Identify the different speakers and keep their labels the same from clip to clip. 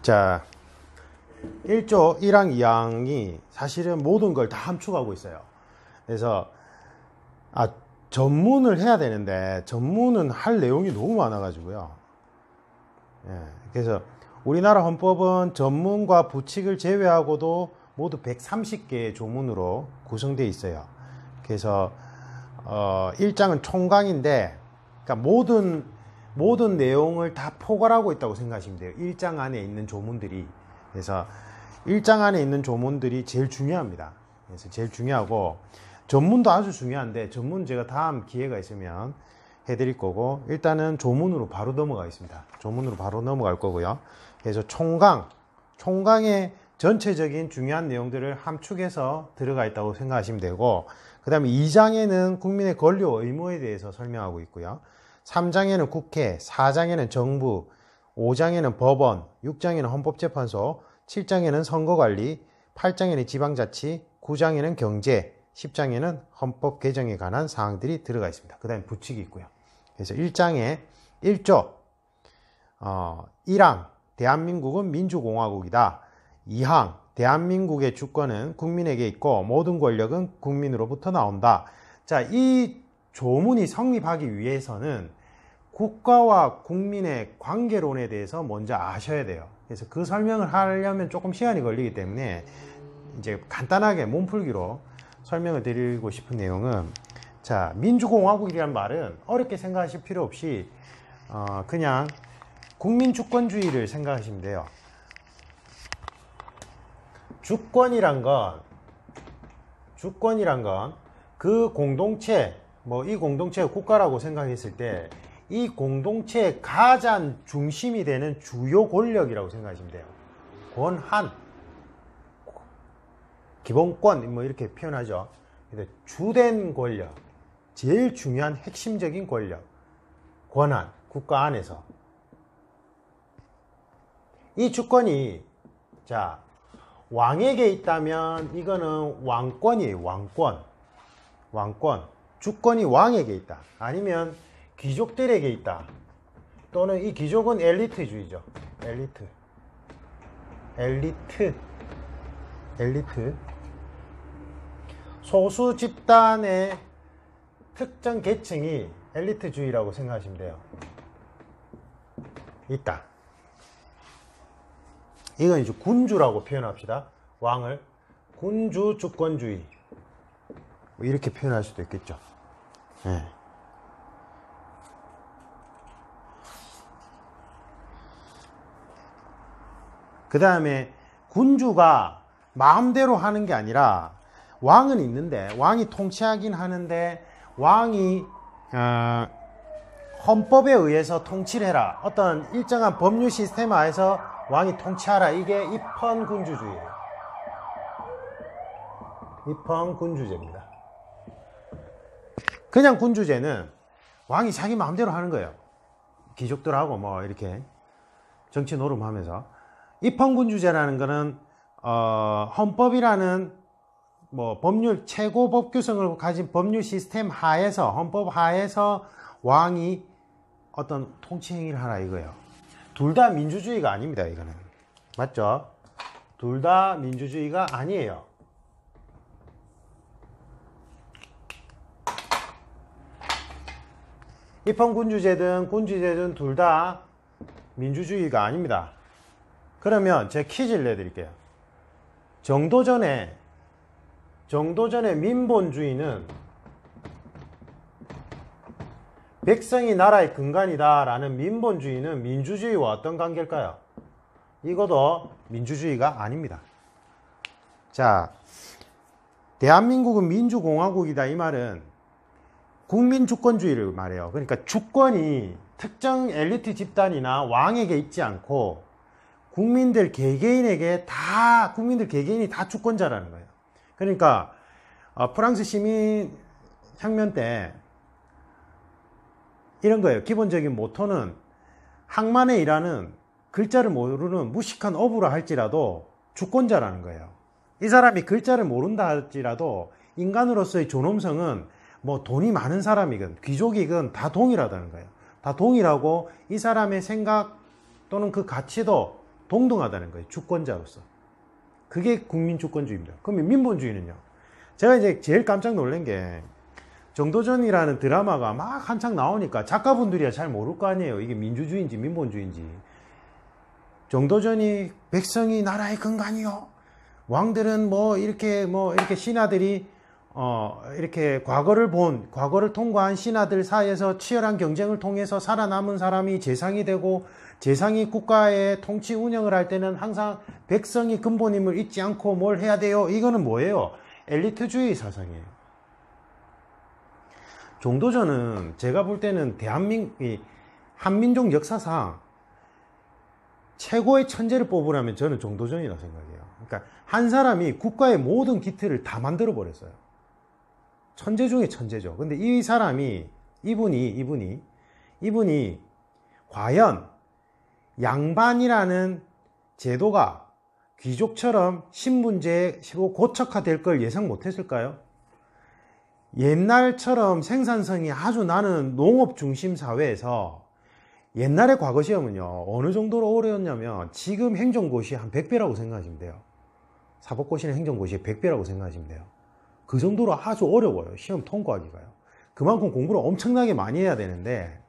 Speaker 1: 자, 1조 1항 2항이 사실은 모든 걸 다 함축하고 있어요. 그래서 전문을 해야 되는데 전문은 할 내용이 너무 많아 가지고요. 그래서 우리나라 헌법은 전문과 부칙을 제외하고도 모두 130개의 조문으로 구성되어 있어요. 그래서 1장은 총강인데, 그러니까 모든 내용을 다 포괄하고 있다고 생각하시면 돼요. 1장 안에 있는 조문들이. 그래서 1장 안에 있는 조문들이 제일 중요합니다. 그래서 제일 중요하고, 전문도 아주 중요한데 전문 제가 다음 기회가 있으면 해드릴 거고, 일단은 조문으로 바로 넘어가겠습니다. 조문으로 바로 넘어갈 거고요. 그래서 총강의 전체적인 중요한 내용들을 함축해서 들어가 있다고 생각하시면 되고, 그 다음에 2장에는 국민의 권리와 의무에 대해서 설명하고 있고요. 3장에는 국회, 4장에는 정부, 5장에는 법원, 6장에는 헌법재판소, 7장에는 선거관리, 8장에는 지방자치, 9장에는 경제, 10장에는 헌법 개정에 관한 사항들이 들어가 있습니다. 그 다음에 부칙이 있고요. 그래서 1장에 1조 1항 대한민국은 민주공화국이다. 2항 대한민국의 주권은 국민에게 있고 모든 권력은 국민으로부터 나온다. 자, 이 조문이 성립하기 위해서는 국가와 국민의 관계론에 대해서 먼저 아셔야 돼요. 그래서 그 설명을 하려면 조금 시간이 걸리기 때문에 이제 간단하게 몸풀기로 설명을 드리고 싶은 내용은, 자, 민주공화국이라는 말은 어렵게 생각하실 필요 없이 그냥 국민주권주의를 생각하시면 돼요. 주권이란 건 그 공동체, 이 공동체가 국가라고 생각했을 때 이 공동체의 가장 중심이 되는 주요 권력이라고 생각하시면 돼요. 권한, 기본권, 이렇게 표현하죠. 주된 권력, 제일 중요한 핵심적인 권력, 권한, 국가 안에서. 이 주권이, 자, 왕에게 있다면 이거는 왕권이에요. 왕권. 주권이 왕에게 있다. 아니면 귀족들에게 있다. 또는 이 귀족은 엘리트주의죠. 엘리트. 소수 집단의 특정 계층이 엘리트주의라고 생각하시면 돼요. 있다. 이건 이제 군주라고 표현합시다. 왕을 군주 주권주의, 이렇게 표현할 수도 있겠죠. 네. 그 다음에 군주가 마음대로 하는 게 아니라 왕은 있는데, 왕이 통치하긴 하는데 왕이 헌법에 의해서 통치를 해라, 어떤 일정한 법률 시스템 하에서 왕이 통치하라. 이게 입헌군주주의예요. 입헌군주제입니다. 그냥 군주제는 왕이 자기 마음대로 하는 거예요. 귀족들하고 이렇게 정치 노름하면서. 입헌군주제라는 거는 헌법이라는 법률, 최고 법규성을 가진 법률 시스템 하에서, 헌법 하에서 왕이 어떤 통치 행위를 하라 이거예요. 둘 다 민주주의가 아닙니다. 이거는 맞죠? 둘 다 민주주의가 아니에요. 입헌군주제든 군주제든 둘 다 민주주의가 아닙니다. 그러면 제가 퀴즈를 내드릴게요. 정도전에 민본주의는 백성이 나라의 근간이다 라는 민본주의는 민주주의와 어떤 관계일까요? 이것도 민주주의가 아닙니다. 자, 대한민국은 민주공화국이다 이 말은 국민주권주의를 말해요. 그러니까 주권이 특정 엘리트 집단이나 왕에게 있지 않고 국민들 개개인이 다 주권자라는 거예요. 그러니까 프랑스 시민혁명 때 이런 거예요. 기본적인 모토는 항만에 일하는 글자를 모르는 무식한 어부라 할지라도 주권자라는 거예요. 이 사람이 글자를 모른다 할지라도 인간으로서의 존엄성은 돈이 많은 사람이건 귀족이건 다 동일하다는 거예요. 다 동일하고 이 사람의 생각 또는 그 가치도 동등하다는 거예요. 주권자로서. 그게 국민주권주의입니다. 그러면 민본주의는요? 제가 이제 제일 깜짝 놀란 게 정도전이라는 드라마가 막 한창 나오니까 작가분들이야 잘 모를 거 아니에요. 이게 민주주의인지 민본주의인지. 정도전이 백성이 나라의 근간이요. 왕들은 이렇게 신하들이 이렇게 과거를 통과한 신하들 사이에서 치열한 경쟁을 통해서 살아남은 사람이 재상이 되고, 재상이 국가의 통치 운영을 할 때는 항상 백성이 근본임을 잊지 않고 뭘 해야 돼요. 이거는 뭐예요? 엘리트주의 사상이에요. 정도전은 제가 볼 때는 한민족 역사상 최고의 천재를 뽑으라면 저는 정도전이라고 생각해요. 그러니까 한 사람이 국가의 모든 기틀을 다 만들어 버렸어요. 천재 중에 천재죠. 근데 이 사람이 이분이 과연 양반이라는 제도가 귀족처럼 신분제로 고착화될 걸 예상 못했을까요? 옛날처럼 생산성이 아주 나는 농업 중심 사회에서 옛날의 과거 시험은요 어느 정도로 어려웠냐면 지금 행정고시 한 100배라고 생각하시면 돼요. 사법고시는 행정고시의 100배라고 생각하시면 돼요. 그 정도로 아주 어려워요. 시험 통과하기가요. 그만큼 공부를 엄청나게 많이 해야 되는데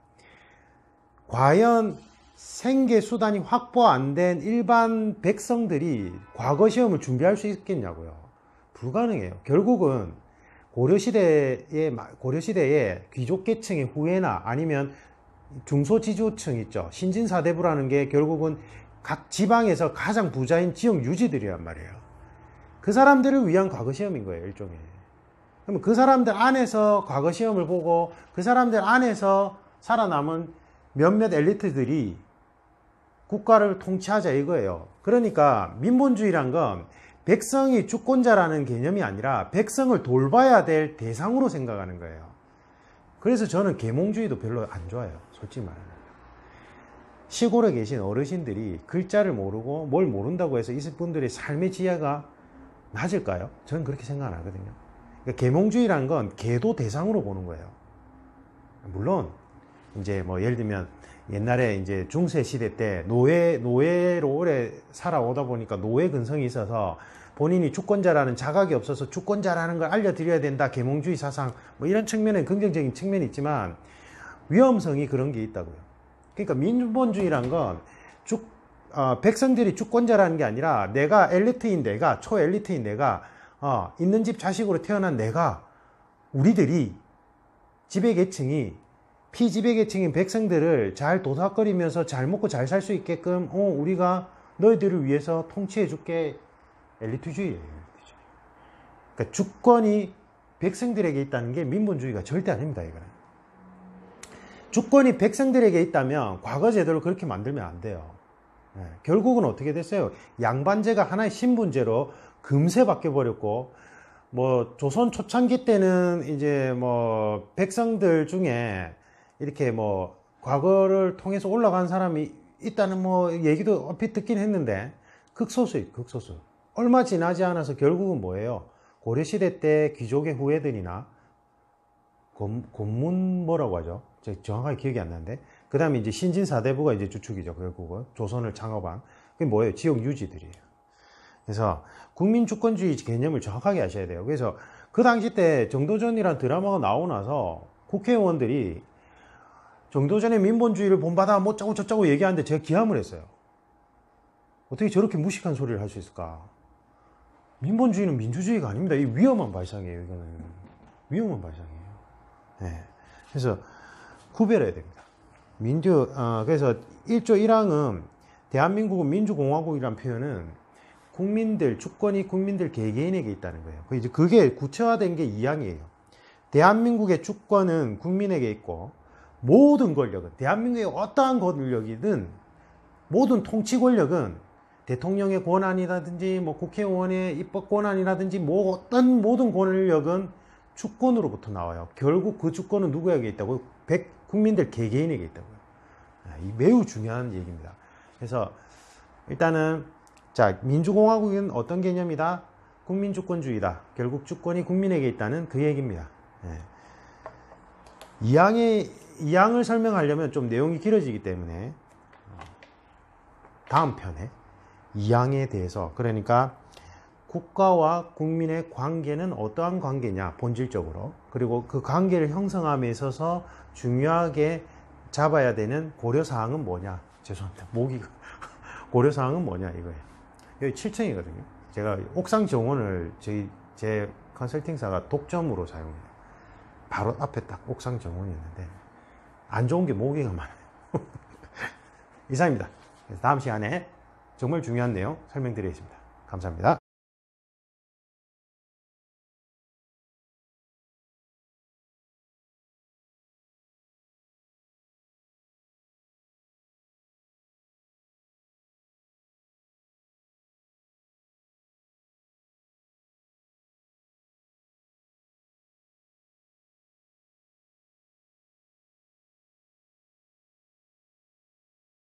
Speaker 1: 과연 생계수단이 확보 안 된 일반 백성들이 과거 시험을 준비할 수 있겠냐고요. 불가능해요. 결국은 고려시대의 귀족계층의 후예나 아니면 중소지주층 있죠. 신진사대부라는 게 결국은 각 지방에서 가장 부자인 지역 유지들이란 말이에요. 그 사람들을 위한 과거 시험인 거예요, 일종의. 그럼 그 사람들 안에서 과거 시험을 보고 그 사람들 안에서 살아남은 몇몇 엘리트들이 국가를 통치하자 이거예요. 그러니까 민본주의란 건 백성이 주권자라는 개념이 아니라 백성을 돌봐야 될 대상으로 생각하는 거예요. 그래서 저는 계몽주의도 별로 안 좋아해요. 솔직히 말하면. 시골에 계신 어르신들이 글자를 모르고 뭘 모른다고 해서 이 분들의 삶의 지혜가 낮을까요? 저는 그렇게 생각 안 하거든요. 그러니까 계몽주의란 건 계도 대상으로 보는 거예요. 물론 이제 예를 들면 옛날에 이제 중세 시대 때 노예로 오래 살아오다 보니까 노예 근성이 있어서 본인이 주권자라는 자각이 없어서 주권자라는 걸 알려드려야 된다. 계몽주의 사상 이런 측면에 긍정적인 측면이 있지만 위험성이 그런 게 있다고요. 그러니까 민본주의란 건 백성들이 주권자라는 게 아니라 내가 엘리트인 내가 초엘리트인 내가 있는 집 자식으로 태어난 내가 우리들이 지배계층이 피지배계층인 백성들을 잘 도닥거리면서 잘 먹고 잘 살 수 있게끔 우리가 너희들을 위해서 통치해 줄게. 엘리트주의예요. 그러니까 주권이 백성들에게 있다는 게 민본주의가 절대 아닙니다. 이거는. 주권이 백성들에게 있다면 과거 제도를 그렇게 만들면 안 돼요. 결국은 어떻게 됐어요? 양반제가 하나의 신분제로 금세 바뀌어버렸고 조선 초창기 때는 이제 백성들 중에 이렇게 과거를 통해서 올라간 사람이 있다는 얘기도 얼핏 듣긴 했는데 극소수예요. 극소수. 얼마 지나지 않아서 결국은 뭐예요? 고려시대 때 귀족의 후예들이나 고문 뭐라고 하죠? 정확하게 기억이 안 나는데 그 다음에 이제 신진사대부가 이제 주축이죠. 결국은 조선을 창업한 그게 뭐예요? 지역 유지들이에요. 그래서 국민주권주의 개념을 정확하게 아셔야 돼요. 그래서 그 당시 때 정도전이라는 드라마가 나오고 나서 국회의원들이 정도전의 민본주의를 본받아 뭐쩌고 저쩌고 얘기하는데 제가 기함을 했어요. 어떻게 저렇게 무식한 소리를 할 수 있을까? 민본주의는 민주주의가 아닙니다. 이 위험한 발상이에요. 이거는 위험한 발상이에요. 네. 그래서 구별해야 됩니다. 그래서 1조 1항은 대한민국은 민주공화국이라는 표현은 주권이 국민들 개개인에게 있다는 거예요. 이제 그게 구체화된 게 2항이에요. 대한민국의 주권은 국민에게 있고 모든 권력은 대한민국의 어떠한 권력이든 모든 통치 권력은 대통령의 권한이라든지 국회의원의 입법 권한이라든지 어떤 모든 권력은 주권으로부터 나와요. 결국 그 주권은 누구에게 있다고요? 국민들 개개인에게 있다고요. 이 매우 중요한 얘기입니다. 그래서 일단은 민주공화국은 어떤 개념이다? 국민주권주의다. 결국 주권이 국민에게 있다는 그 얘기입니다. 2항을 설명하려면 좀 내용이 길어지기 때문에 다음 편에 이양에 대해서, 그러니까 국가와 국민의 관계는 어떠한 관계냐 본질적으로, 그리고 그 관계를 형성함에 있어서 중요하게 잡아야 되는 고려사항은 뭐냐, 죄송합니다 목이 고려사항은 뭐냐 이거예요. 여기 7층이거든요 제가 옥상 정원을 제 컨설팅사가 독점으로 사용해요. 바로 앞에 딱 옥상 정원이 있는데 안 좋은 게 모기가 많아요. 이상입니다. 다음 시간에 정말 중요한 내용 설명드리겠습니다. 감사합니다.